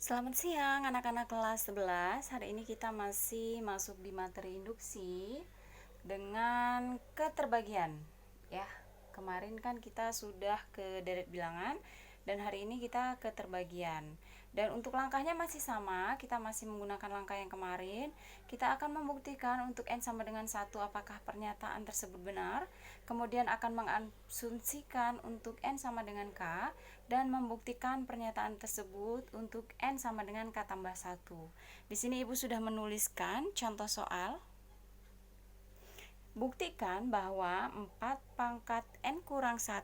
Selamat siang anak-anak kelas 11. Hari ini kita masih masuk di materi induksi dengan keterbagian. Ya, kemarin kan kita sudah ke deret bilangan dan hari ini kita keterbagian. Dan untuk langkahnya masih sama, kita masih menggunakan langkah yang kemarin. Kita akan membuktikan untuk N sama dengan 1 apakah pernyataan tersebut benar. Kemudian akan mengasumsikan untuk N sama dengan K dan membuktikan pernyataan tersebut untuk N sama dengan K tambah 1. Di sini Ibu sudah menuliskan contoh soal. Buktikan bahwa 4 pangkat N kurang 1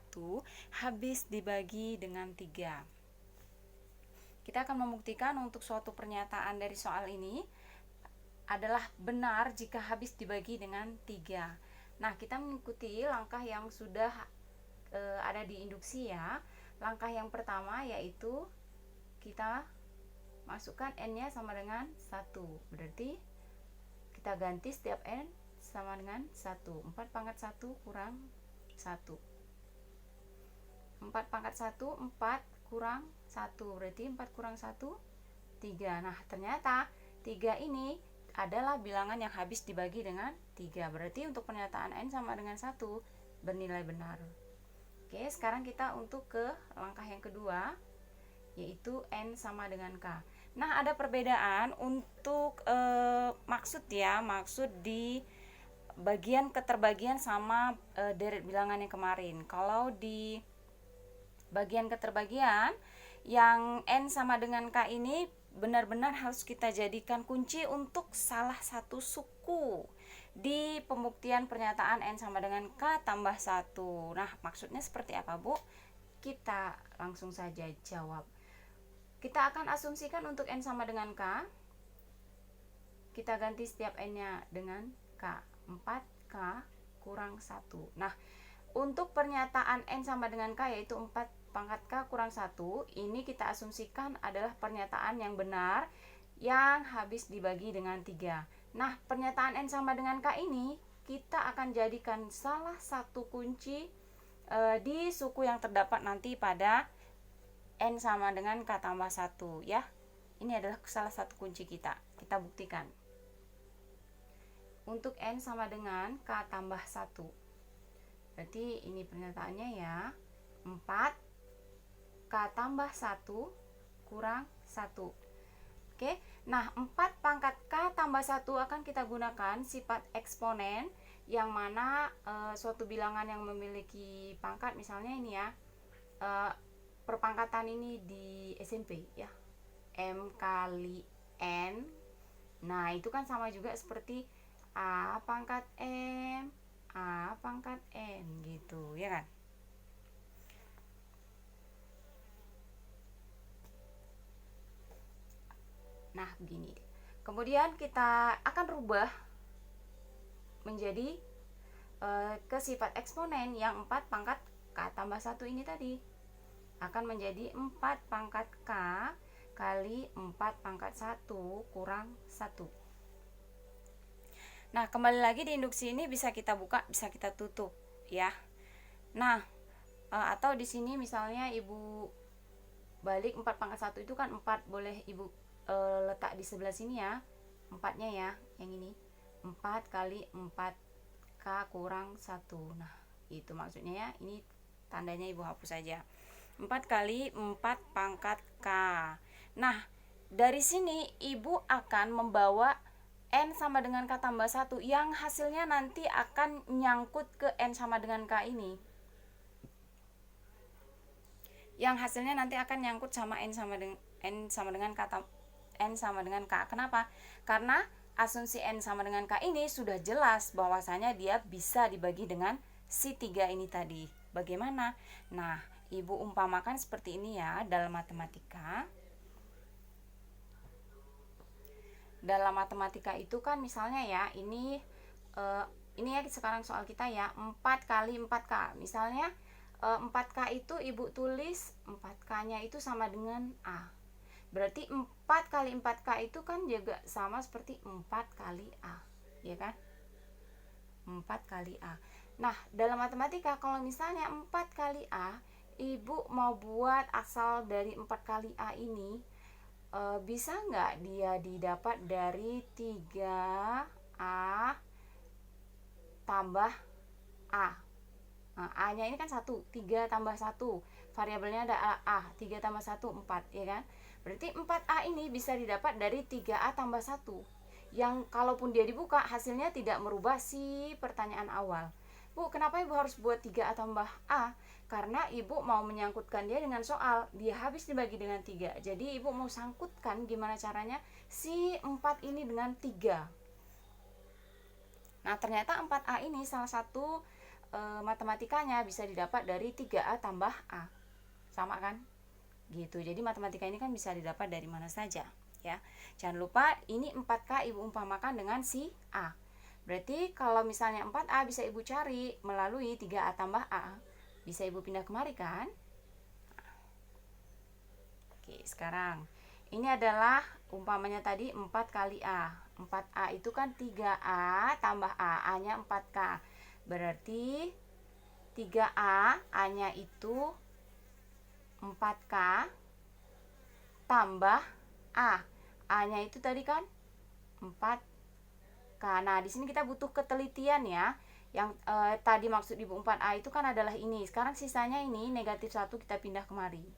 habis dibagi dengan 3. Kita akan membuktikan untuk suatu pernyataan dari soal ini adalah benar jika habis dibagi dengan 3. Nah, kita mengikuti langkah yang sudah ada di induksi ya. Langkah yang pertama yaitu kita masukkan N-nya sama dengan 1. Berarti kita ganti setiap N sama dengan 1. 4 pangkat 1 kurang 1. 4 pangkat 1, 4 kurang 1. Berarti 4 kurang 1, 3. Nah, ternyata 3 ini adalah bilangan yang habis dibagi dengan 3. Berarti untuk pernyataan N sama dengan 1 bernilai benar. Oke, sekarang kita untuk ke langkah yang kedua, yaitu N sama dengan K. Nah, ada perbedaan untuk maksud di bagian keterbagian sama deret bilangan yang kemarin. Kalau di bagian keterbagian, yang N sama dengan K ini benar-benar harus kita jadikan kunci untuk salah satu suku di pembuktian pernyataan N sama dengan K tambah 1. Nah, maksudnya seperti apa, Bu? Kita langsung saja jawab. Kita akan asumsikan untuk N sama dengan K. Kita ganti setiap N-nya dengan K. 4K kurang 1. Nah, untuk pernyataan N sama dengan K yaitu 4 pangkat K kurang 1, ini kita asumsikan adalah pernyataan yang benar yang habis dibagi dengan 3. Nah, pernyataan N sama dengan K ini kita akan jadikan salah satu kunci di suku yang terdapat nanti pada N sama dengan K tambah 1 ya. Ini adalah salah satu kunci kita. Kita buktikan. Untuk N sama dengan K tambah 1. Berarti ini pernyataannya ya. 4 K tambah 1 kurang 1. Oke. Nah, 4 pangkat K tambah 1 akan kita gunakan sifat eksponen, yang mana suatu bilangan yang memiliki pangkat, misalnya ini ya, perpangkatan ini di SMP ya, M kali N. Nah, itu kan sama juga seperti A pangkat M, A pangkat N gitu ya kan. Nah, begini. Kemudian kita akan rubah menjadi ke sifat eksponen yang 4 pangkat K tambah 1 ini tadi. Akan menjadi 4 pangkat K kali 4 pangkat 1 kurang 1. Nah, kembali lagi di induksi ini bisa kita buka, bisa kita tutup ya. Nah, atau di sini misalnya Ibu balik 4 pangkat 1 itu kan 4, boleh Ibu letak di sebelah sini ya, 4-nya ya, yang ini 4 kali 4K kurang 1. Nah, itu maksudnya ya, ini tandanya Ibu hapus saja. 4 kali 4 pangkat K. Nah, dari sini Ibu akan membawa N sama dengan K tambah 1 yang hasilnya nanti akan nyangkut ke N sama dengan K ini. Yang hasilnya nanti akan nyangkut sama N sama dengan K. N sama dengan K. Kenapa? Karena asumsi N sama dengan K ini sudah jelas bahwasanya dia bisa dibagi dengan si 3 ini tadi. Bagaimana? Nah, Ibu umpamakan seperti ini ya dalam matematika. Dalam matematika itu kan misalnya ya, ini ya sekarang soal kita ya, 4 kali 4K. Misalnya 4K itu Ibu tulis 4K-nya itu sama dengan A. Berarti 4 kali 4K itu kan juga sama seperti 4 kali A, ya kan? 4 kali A. Nah, dalam matematika kalau misalnya 4 kali A, Ibu mau buat asal dari 4 kali A ini, bisa nggak dia didapat dari 3A tambah A? Nah, A-nya ini kan 1, 3 tambah 1, variabelnya ada A, 3 tambah 1, 4, ya kan? Berarti 4A ini bisa didapat dari 3A tambah 1, yang kalaupun dia dibuka, hasilnya tidak merubah si pertanyaan awal. Bu, kenapa Ibu harus buat 3A tambah A? Karena Ibu mau menyangkutkan dia dengan soal, dia habis dibagi dengan 3. Jadi Ibu mau sangkutkan gimana caranya si 4 ini dengan 3. Nah, ternyata 4A ini salah satu matematikanya bisa didapat dari 3A tambah A. Sama kan? Gitu. Jadi matematika ini kan bisa didapat dari mana saja, ya. Jangan lupa ini 4K Ibu umpamakan dengan si A. Berarti kalau misalnya 4A bisa Ibu cari melalui 3A tambah A. Bisa Ibu pindah kemari kan? Oke, sekarang ini adalah umpamanya tadi 4 kali A. 4A itu kan 3A tambah A. A-nya 4K. Berarti 3A, A-nya itu 4K tambah A. A-nya itu tadi kan 4K. Nah, di sini kita butuh ketelitian ya. Yang tadi maksud Ibu 4A itu kan adalah ini. Sekarang sisanya ini negatif 1 kita pindah kemari.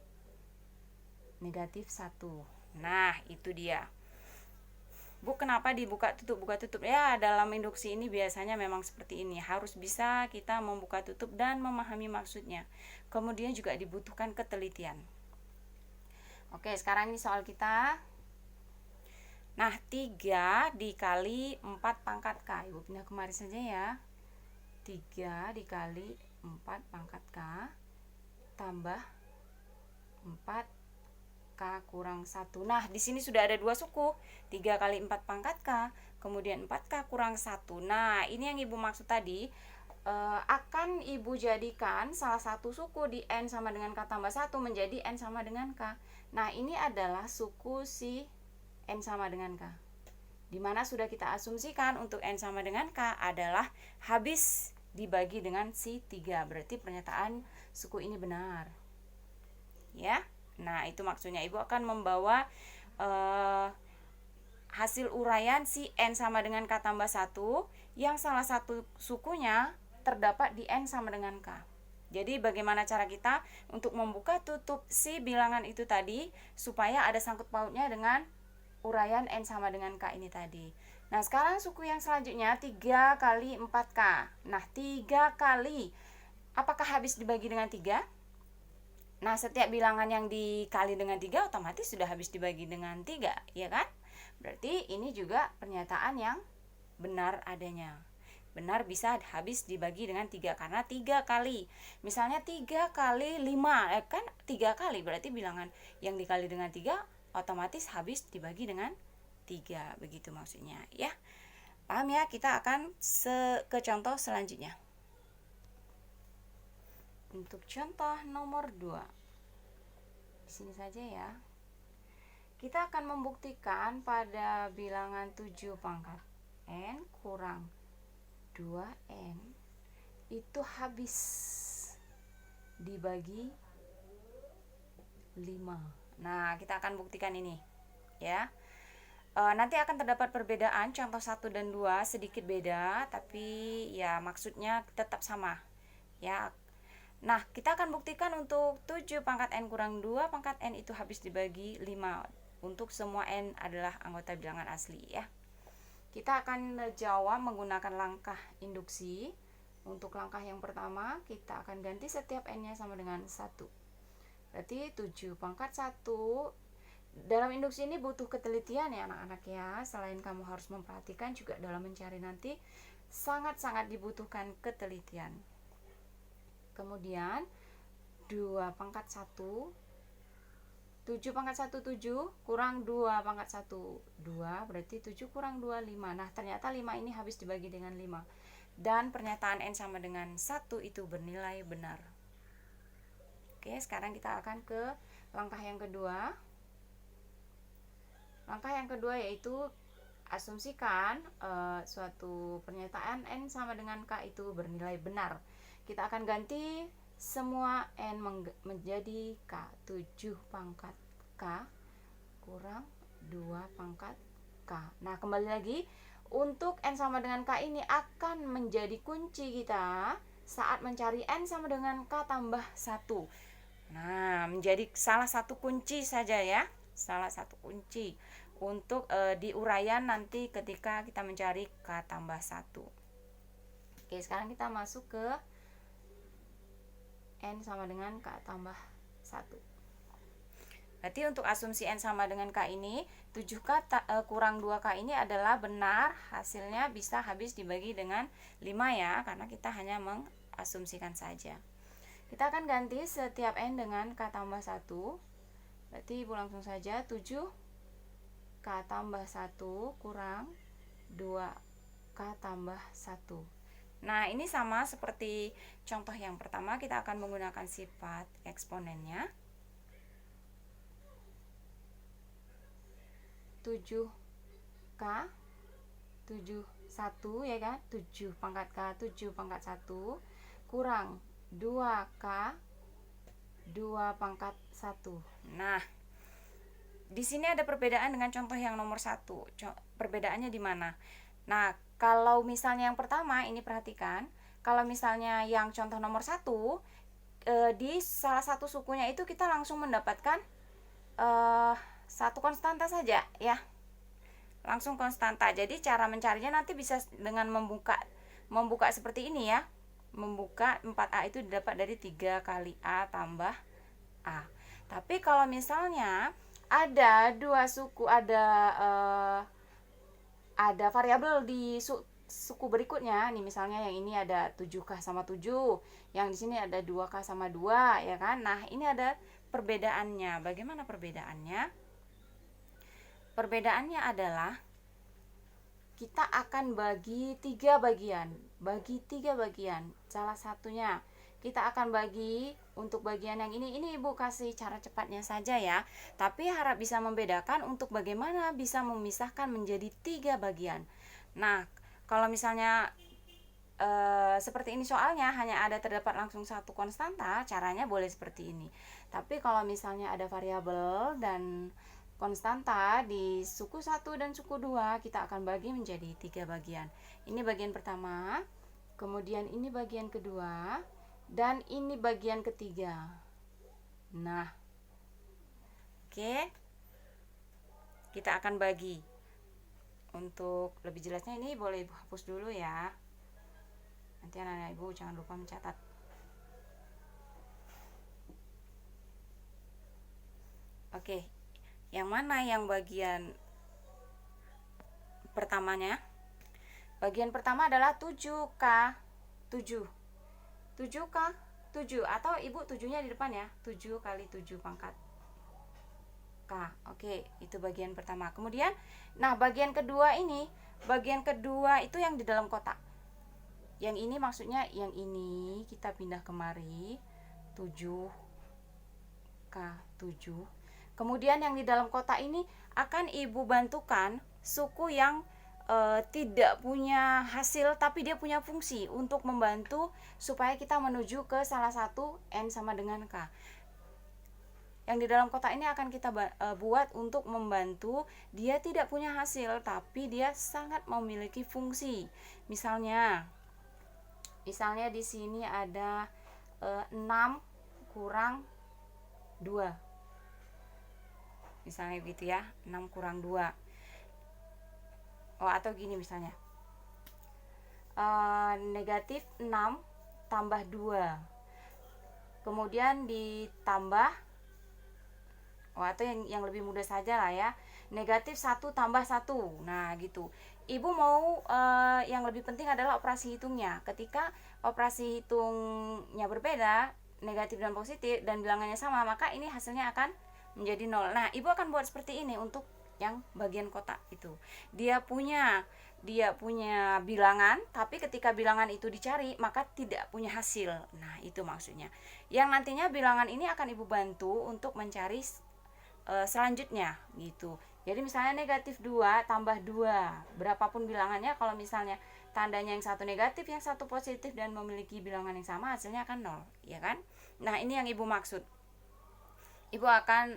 Negatif 1. Nah, itu dia. Bu, kenapa dibuka tutup buka tutup? Ya, dalam induksi ini biasanya memang seperti ini. Harus bisa kita membuka tutup dan memahami maksudnya. Kemudian juga dibutuhkan ketelitian. Oke, sekarang ini soal kita. Nah, 3 dikali 4 pangkat K. Ibu pindah kemari saja ya. 3 dikali 4 pangkat K tambah 4 K kurang 1. Nah, di sini sudah ada dua suku. 3 kali 4 pangkat K, kemudian 4K kurang 1. Nah, ini yang Ibu maksud tadi. Akan Ibu jadikan salah satu suku di N sama dengan K tambah 1 menjadi N sama dengan K. Nah, ini adalah suku si N sama dengan K. Dimana sudah kita asumsikan untuk N sama dengan K adalah habis dibagi dengan si 3. Berarti pernyataan suku ini benar. Ya. Nah, itu maksudnya Ibu akan membawa hasil uraian si N sama dengan K tambah 1 yang salah satu sukunya terdapat di N sama dengan K. Jadi bagaimana cara kita untuk membuka tutup si bilangan itu tadi supaya ada sangkut pautnya dengan uraian N sama dengan K ini tadi. Nah, sekarang suku yang selanjutnya 3 kali 4K. Nah, 3 kali, apakah habis dibagi dengan 3? Nah, setiap bilangan yang dikali dengan 3 otomatis sudah habis dibagi dengan 3, ya kan? Berarti ini juga pernyataan yang benar adanya. Benar bisa habis dibagi dengan 3 karena 3 kali. Misalnya 3 kali 5, kan 3 kali, berarti bilangan yang dikali dengan 3 otomatis habis dibagi dengan 3. Begitu maksudnya, ya. Paham ya? Kita akan ke contoh selanjutnya. Untuk contoh nomor 2, di sini saja ya. Kita akan membuktikan pada bilangan 7 pangkat N kurang 2N itu habis dibagi 5. Nah, kita akan buktikan ini ya. Nanti akan terdapat perbedaan, contoh 1 dan 2 sedikit beda, tapi ya maksudnya tetap sama ya. Nah, kita akan buktikan untuk 7 pangkat N kurang 2 pangkat N itu habis dibagi 5. Untuk semua N adalah anggota bilangan asli ya. Kita akan jawab menggunakan langkah induksi. Untuk langkah yang pertama, kita akan ganti setiap N-nya sama dengan 1. Berarti 7 pangkat 1. Dalam induksi ini butuh ketelitian ya anak-anak ya. Selain kamu harus memperhatikan, juga dalam mencari nanti sangat-sangat dibutuhkan ketelitian. Kemudian 2 pangkat 1, 7 pangkat 1 7 kurang 2 pangkat 1 2, berarti 7 kurang 2 5. Nah, ternyata 5 ini habis dibagi dengan 5. Dan pernyataan N sama dengan 1 itu bernilai benar. Oke, sekarang kita akan ke langkah yang kedua. Langkah yang kedua yaitu asumsikan suatu pernyataan N sama dengan K itu bernilai benar. Kita akan ganti semua N menjadi K. 7 pangkat K kurang 2 pangkat K. Nah, kembali lagi, untuk N sama dengan K ini akan menjadi kunci kita saat mencari N sama dengan K tambah 1. Nah, menjadi salah satu kunci saja ya. Salah satu kunci untuk di uraian nanti ketika kita mencari K tambah 1. Oke, sekarang kita masuk ke N sama dengan K tambah 1. Berarti untuk asumsi N sama dengan K ini, 7K kurang 2K ini adalah benar, hasilnya bisa habis dibagi dengan 5 ya, karena kita hanya mengasumsikan saja. Kita akan ganti setiap N dengan K tambah 1. Berarti Ibu langsung saja 7K tambah 1 kurang 2K tambah 1. Nah, ini sama seperti contoh yang pertama, kita akan menggunakan sifat eksponennya. 7K 7 1 ya kan, 7 pangkat K 7 pangkat 1 kurang 2K 2 pangkat 1. Nah, di sini ada perbedaan dengan contoh yang nomor 1. Perbedaannya di mana? Nah, kalau misalnya yang pertama ini perhatikan, kalau misalnya yang contoh nomor 1 di salah satu sukunya itu kita langsung mendapatkan satu konstanta saja ya, langsung konstanta. Jadi cara mencarinya nanti bisa dengan membuka seperti ini ya, membuka 4A itu didapat dari 3 kali A tambah A. Tapi kalau misalnya ada dua suku, ada variabel di suku berikutnya nih, misalnya yang ini ada 7K sama 7, yang di sini ada 2K sama 2 ya kan. Nah, ini ada perbedaannya. Bagaimana perbedaannya? Perbedaannya adalah kita akan bagi 3 bagian. Salah satunya kita akan bagi untuk bagian yang ini Ibu kasih cara cepatnya saja ya. Tapi harap bisa membedakan untuk bagaimana bisa memisahkan menjadi 3 bagian. Nah, kalau misalnya seperti ini soalnya hanya ada terdapat langsung satu konstanta, caranya boleh seperti ini. Tapi kalau misalnya ada variabel dan konstanta di suku 1 dan suku 2, kita akan bagi menjadi 3 bagian. Ini bagian pertama, kemudian ini bagian kedua, dan ini bagian ketiga. Nah, oke, kita akan bagi. Untuk lebih jelasnya ini boleh Ibu hapus dulu ya. Nanti anak-anak Ibu jangan lupa mencatat. Oke, yang mana yang bagian pertamanya? Bagian pertama adalah 7K 7 7K 7, atau Ibu 7-nya di depan ya, 7 kali 7 pangkat K. Oke, itu bagian pertama. Kemudian, nah bagian kedua ini, bagian kedua itu yang di dalam kotak. Yang ini maksudnya yang ini kita pindah kemari, 7K 7. Kemudian yang di dalam kotak ini akan Ibu bantukan suku yang tidak punya hasil tapi dia punya fungsi untuk membantu supaya kita menuju ke salah satu N sama dengan K. Yang di dalam kotak ini akan kita buat untuk membantu dia tidak punya hasil tapi dia sangat memiliki fungsi. Misalnya di sini ada 6 kurang 2. Misalnya gitu ya, 6 kurang 2. Atau gini misalnya, negatif 6 tambah 2. Kemudian ditambah, atau yang lebih mudah saja lah ya, negatif 1 tambah 1. Nah gitu. Ibu mau yang lebih penting adalah operasi hitungnya. Ketika operasi hitungnya berbeda, negatif dan positif, dan bilangannya sama, maka ini hasilnya akan menjadi 0. Nah, Ibu akan buat seperti ini untuk yang bagian kotak itu. Dia punya bilangan, tapi ketika bilangan itu dicari, maka tidak punya hasil. Nah, itu maksudnya. Yang nantinya bilangan ini akan Ibu bantu untuk mencari selanjutnya gitu. Jadi misalnya negatif 2 tambah 2, berapapun bilangannya, kalau misalnya tandanya yang satu negatif, yang satu positif, dan memiliki bilangan yang sama, hasilnya akan 0, ya kan? Nah, ini yang Ibu maksud. Ibu akan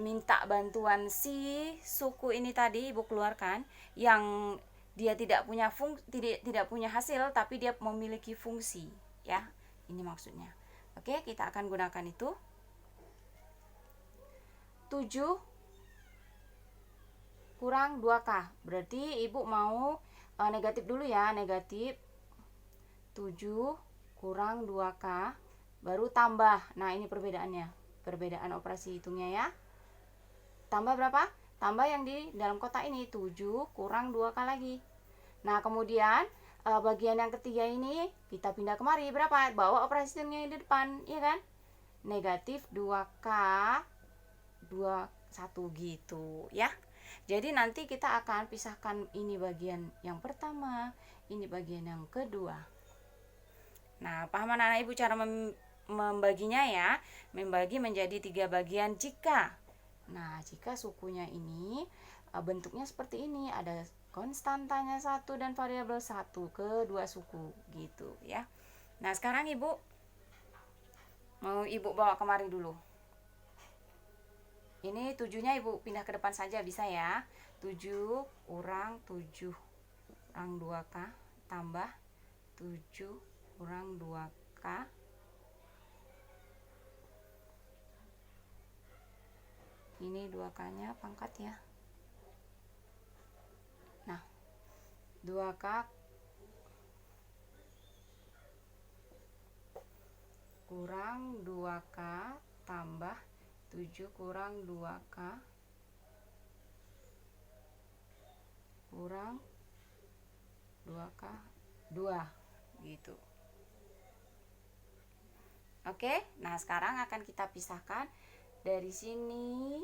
minta bantuan si suku ini tadi Ibu keluarkan, yang dia tidak punya hasil tapi dia memiliki fungsi, ya. Ini maksudnya. Oke, kita akan gunakan itu. 7 kurang 2K. Berarti Ibu mau negatif dulu ya, negatif 7 kurang 2K baru tambah. Nah, ini perbedaannya. Perbedaan operasi hitungnya ya. Tambah berapa? Tambah yang di dalam kotak ini, 7 kurang 2K lagi. Nah, kemudian bagian yang ketiga ini kita pindah kemari. Berapa? Bawa operasi hitungnya di depan, ya kan? Negatif 2K 21 gitu ya. Jadi nanti kita akan pisahkan ini bagian yang pertama, ini bagian yang kedua. Nah, paham anak-anak Ibu cara membaginya ya? Membagi menjadi 3 bagian jika. Nah, jika sukunya ini bentuknya seperti ini, ada konstantanya 1 dan variabel 1 kedua suku gitu ya. Nah, sekarang Ibu mau Ibu bawa kemari dulu. Ini 7-nya Ibu pindah ke depan saja bisa ya. 7 kurang 7 kurang 2K tambah 7 kurang 2K. Ini 2K-nya pangkat ya. Nah, 2K kurang 2K tambah 7 kurang 2K kurang 2K 2 gitu. Oke, nah sekarang akan kita pisahkan dari sini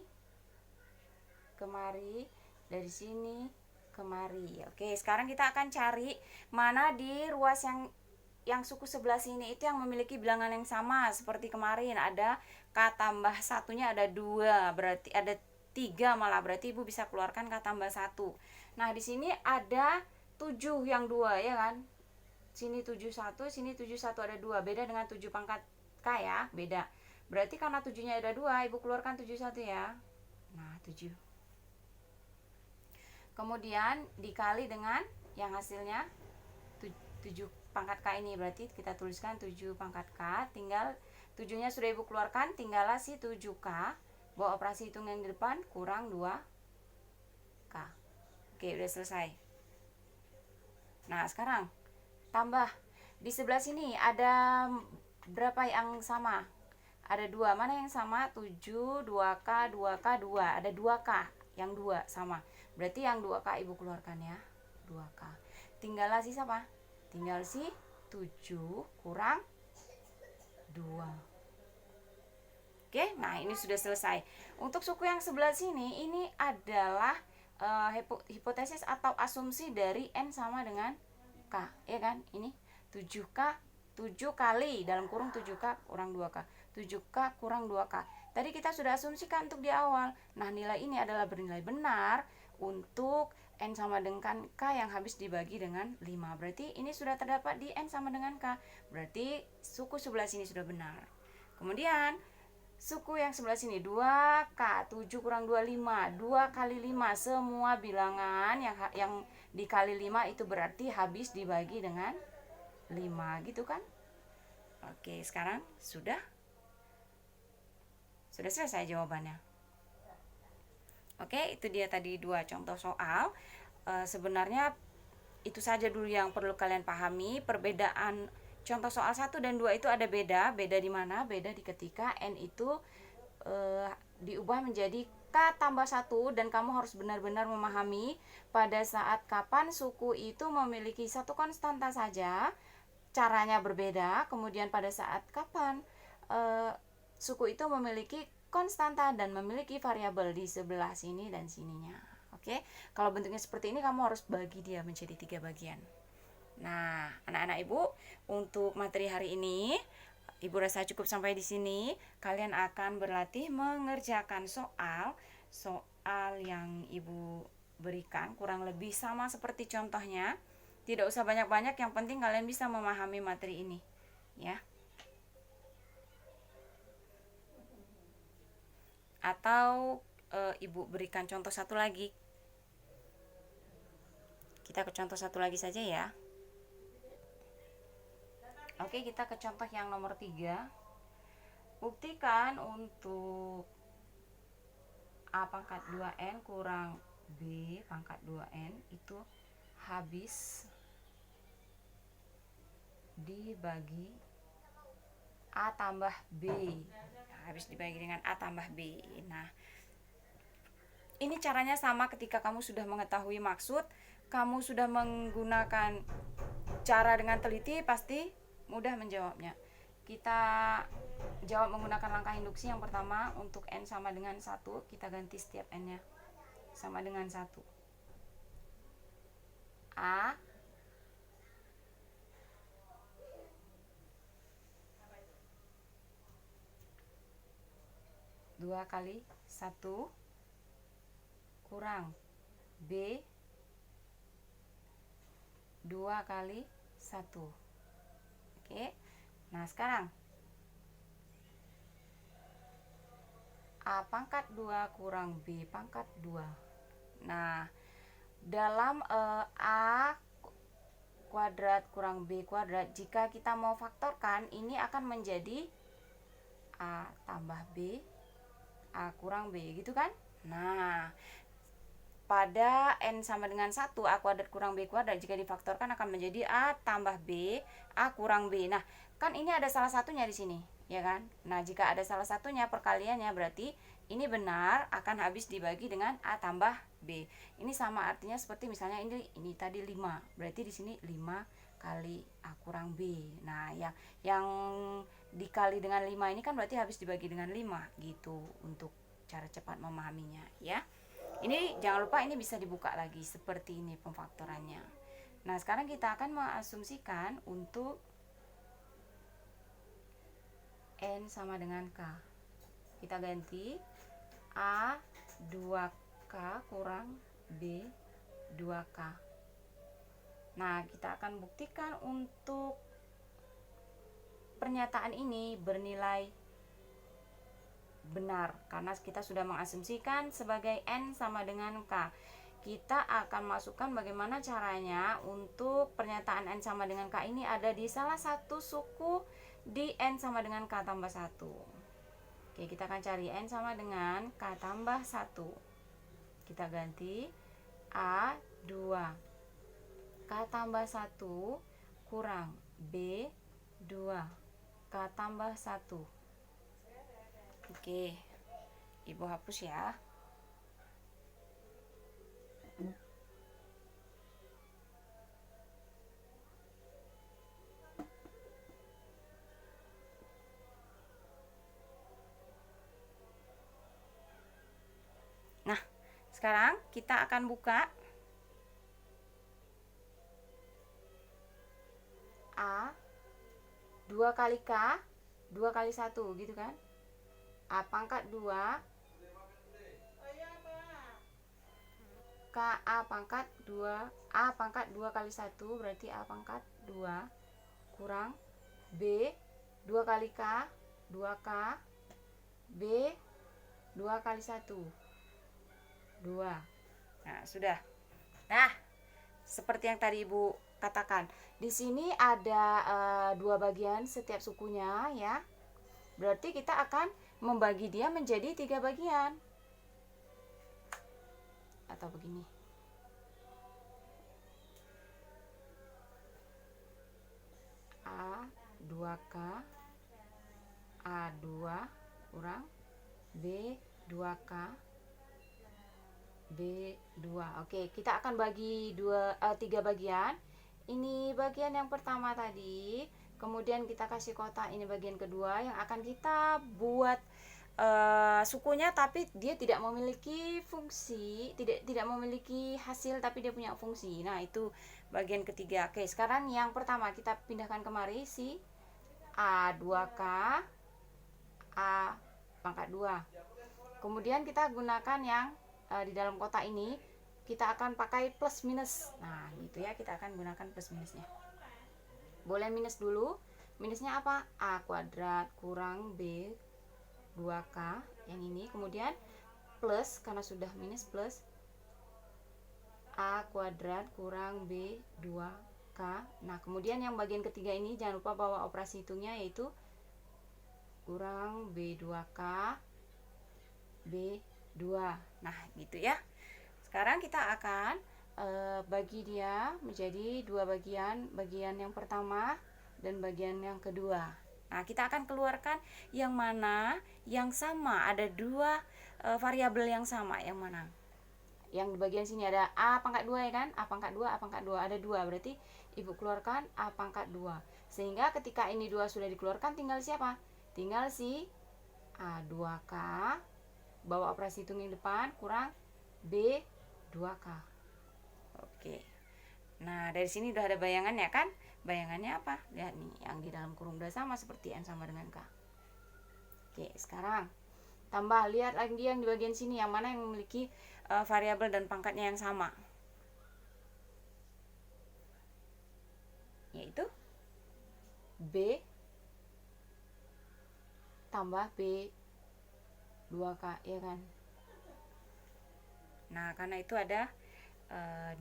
kemari, dari sini kemari. Oke, sekarang kita akan cari mana di ruas yang suku sebelah sini itu yang memiliki bilangan yang sama seperti kemarin. Ada K tambah satunya ada 2, berarti ada 3 malah, berarti Ibu bisa keluarkan K tambah 1. Nah, di sini ada 7 yang 2 ya kan. Sini 71, sini 71 ada 2. Beda dengan 7 pangkat K ya, beda. Berarti karena 7-nya ada 2, Ibu keluarkan 71 ya. Nah, 7. Kemudian dikali dengan yang hasilnya 7 pangkat K ini, berarti kita tuliskan 7 pangkat K, tinggal 7-nya sudah Ibu keluarkan, tinggallah si 7K, bawa operasi hitung yang di depan, kurang 2K. Oke, udah selesai. Nah, sekarang tambah. Di sebelah sini ada berapa yang sama? Ada 2. Mana yang sama? 7, 2K, 2K, 2. Ada 2K, yang 2 sama. Berarti yang 2K Ibu keluarkan ya, 2K. Tinggallah sisa apa? Tinggal si 7 kurang 2. Oke, nah ini sudah selesai. Untuk suku yang sebelah sini, ini adalah hipotesis atau asumsi dari N sama dengan K, ya kan? Ini 7K, 7 kali dalam kurung 7K kurang 2K. 7K kurang 2K. Tadi kita sudah asumsikan untuk di awal. Nah, nilai ini adalah bernilai benar untuk N sama dengan K yang habis dibagi dengan 5. Berarti ini sudah terdapat di N sama dengan K. Berarti suku sebelah sini sudah benar. Kemudian suku yang sebelah sini 2K, 7 kurang 2, 5. 2 kali 5, semua bilangan yang dikali 5 itu berarti habis dibagi dengan 5 gitu kan. Oke, sekarang sudah selesai jawabannya. Oke, itu dia tadi 2 contoh soal. Sebenarnya itu saja dulu yang perlu kalian pahami. Perbedaan contoh soal 1 dan 2 itu ada beda. Beda di mana? Beda di ketika N itu diubah menjadi K tambah 1, dan kamu harus benar-benar memahami pada saat kapan suku itu memiliki satu konstanta saja, caranya berbeda. Kemudian pada saat kapan suku itu memiliki konstanta dan memiliki variabel di sebelah sini dan sininya. Oke, kalau bentuknya seperti ini kamu harus bagi dia menjadi 3 bagian. Nah, anak-anak Ibu, untuk materi hari ini Ibu rasa cukup sampai di sini. Kalian akan berlatih mengerjakan soal yang Ibu berikan, kurang lebih sama seperti contohnya. Tidak usah banyak-banyak, yang penting kalian bisa memahami materi ini, ya. Atau Ibu berikan contoh satu lagi. Kita ke contoh satu lagi saja ya. Oke, kita ke contoh yang nomor 3. Buktikan untuk A pangkat 2N kurang B pangkat 2N itu habis dibagi A tambah B. Nah, habis dibagi dengan A tambah B. Nah, ini caranya sama ketika kamu sudah mengetahui maksud, kamu sudah menggunakan cara dengan teliti, pasti mudah menjawabnya. Kita jawab menggunakan langkah induksi. Yang pertama, untuk N sama dengan 1, kita ganti setiap N-nya sama dengan 1. A dua kali 1 kurang B 2 kali 1. Oke. Nah, sekarang A pangkat 2 kurang B pangkat 2. Nah, dalam A kuadrat kurang B kuadrat, jika kita mau faktorkan, ini akan menjadi A tambah B, A kurang B, gitu kan? Nah, pada N sama dengan 1, A kuadrat kurang B kuadrat, jika difaktorkan akan menjadi A tambah B, A kurang B. Nah, kan ini ada salah satunya di sini, ya kan? Nah, jika ada salah satunya perkaliannya, berarti ini benar akan habis dibagi dengan A tambah B. Ini sama artinya seperti misalnya ini tadi 5. Berarti di sini 5 kali A kurang B. Nah, yang dikali dengan 5 ini kan berarti habis dibagi dengan 5 gitu, untuk cara cepat memahaminya, ya. Ini jangan lupa, ini bisa dibuka lagi seperti ini pemfaktorannya. Nah, sekarang kita akan mengasumsikan untuk N sama dengan K. Kita ganti A 2K kurang B 2K. Nah, kita akan buktikan untuk pernyataan ini bernilai benar karena kita sudah mengasumsikan sebagai N sama dengan K. Kita akan masukkan bagaimana caranya untuk pernyataan N sama dengan K ini ada di salah satu suku di N sama dengan K tambah 1. Oke, kita akan cari N sama dengan K tambah 1. Kita ganti A 2 K tambah 1 kurang B 2 K tambah 1. Oke, Ibu hapus ya. Nah, sekarang kita akan buka A 2 kali K 2 kali 1, gitu kan? A pangkat 2 K A pangkat 2 A pangkat 2 kali 1 berarti A pangkat 2 kurang B 2 kali K 2K B 2 kali 1 2. Nah, sudah. Nah, seperti yang tadi Ibu katakan, di sini ada 2 bagian setiap sukunya, ya. Berarti kita akan membagi dia menjadi 3 bagian. Atau begini. A 2K A2 kurang B 2K B2. Oke, kita akan bagi 3 bagian. Ini bagian yang pertama tadi, kemudian kita kasih kotak, ini bagian kedua yang akan kita buat sukunya, tapi dia tidak memiliki fungsi, tidak memiliki hasil, tapi dia punya fungsi. Nah, itu bagian ketiga. Oke, sekarang yang pertama kita pindahkan kemari, si A2K A pangkat 2. Kemudian kita gunakan yang di dalam kotak ini, kita akan pakai plus minus. Nah, gitu ya, kita akan gunakan plus minusnya. Boleh minus dulu. Minusnya apa? A kuadrat kurang B 2K yang ini, kemudian plus, karena sudah minus plus A kuadrat kurang B 2K. Nah, kemudian yang bagian ketiga ini jangan lupa bawa operasi hitungnya, yaitu kurang B2K B2. Nah, gitu ya. Sekarang kita akan bagi dia menjadi dua bagian, bagian yang pertama dan bagian yang kedua. Nah, kita akan keluarkan yang mana yang sama, ada dua variabel yang sama, yang mana? Yang di bagian sini ada A pangkat 2 ya kan? A pangkat 2, A pangkat 2, ada dua, berarti Ibu keluarkan A pangkat 2. Sehingga ketika ini dua sudah dikeluarkan, tinggal siapa? Tinggal si A2K, bawa operasi hitung yang depan, kurang B2K. Oke. Nah, dari sini udah ada bayangannya kan? Bayangannya apa? Lihat nih, yang di dalam kurung udah sama seperti N sama dengan K. Oke, sekarang tambah, lihat lagi yang di bagian sini, yang mana yang memiliki variabel dan pangkatnya yang sama, yaitu B tambah B 2K, ya kan? Nah, karena itu ada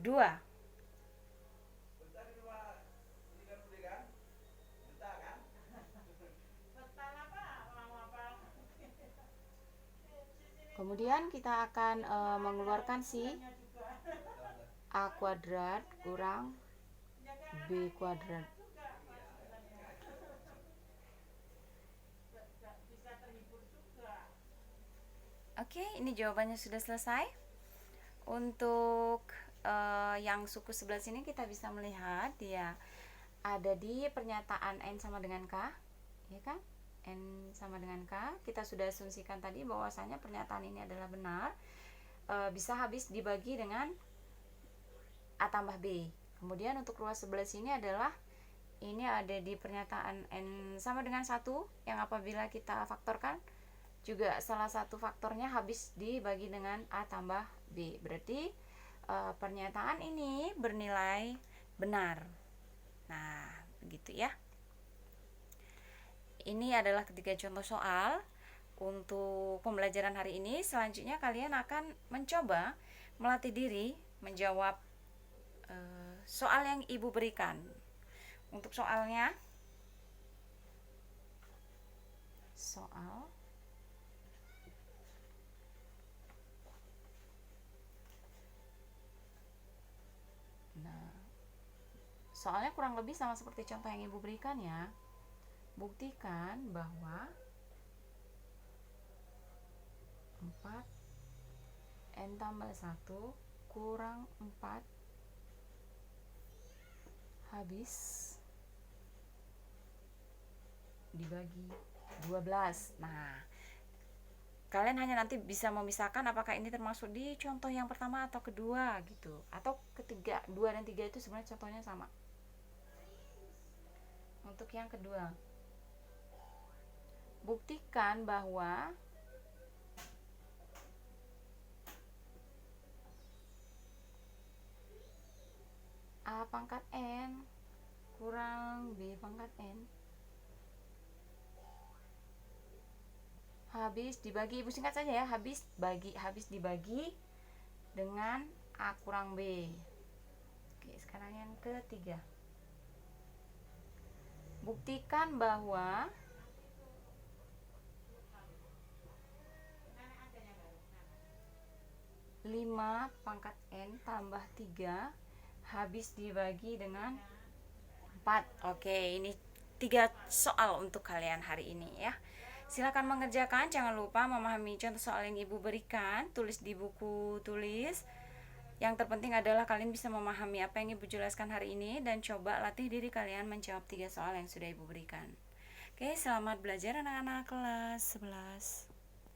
2. Kemudian kita akan mengeluarkan si A kuadrat kurang B kuadrat. Oke, ini jawabannya sudah selesai. Untuk yang suku sebelah sini kita bisa melihat dia ada di pernyataan N sama dengan K, ya kan? N sama dengan K, kita sudah asumsikan tadi bahwasanya pernyataan ini adalah benar, bisa habis dibagi dengan A tambah B. Kemudian untuk ruas sebelah sini adalah ini ada di pernyataan N sama dengan 1, yang apabila kita faktorkan juga salah satu faktornya habis dibagi dengan A tambah B. Berarti pernyataan ini bernilai benar. Nah, begitu ya. Ini adalah ketiga contoh soal untuk pembelajaran hari ini. Selanjutnya kalian akan mencoba melatih diri menjawab soal yang Ibu berikan. Untuk soalnya, soalnya kurang lebih sama seperti contoh yang Ibu berikan ya. Buktikan bahwa 4N tambah 1 kurang 4 habis dibagi 12. Nah, kalian hanya nanti bisa memisahkan apakah ini termasuk di contoh yang pertama atau kedua gitu, atau ketiga. 2 dan 3 itu sebenarnya contohnya sama. Untuk yang kedua, buktikan bahwa A pangkat N kurang B pangkat N habis dibagi, Ibu singkat saja ya, habis dibagi dengan A kurang B. Oke, sekarang yang ketiga, buktikan bahwa lima pangkat N tambah 3 habis dibagi dengan 4. Oke, ini 3 soal untuk kalian hari ini ya. Silakan mengerjakan, jangan lupa memahami contoh soal yang Ibu berikan, tulis di buku tulis. Yang terpenting adalah kalian bisa memahami apa yang Ibu jelaskan hari ini dan coba latih diri kalian menjawab 3 soal yang sudah Ibu berikan. Oke, selamat belajar anak-anak kelas 11.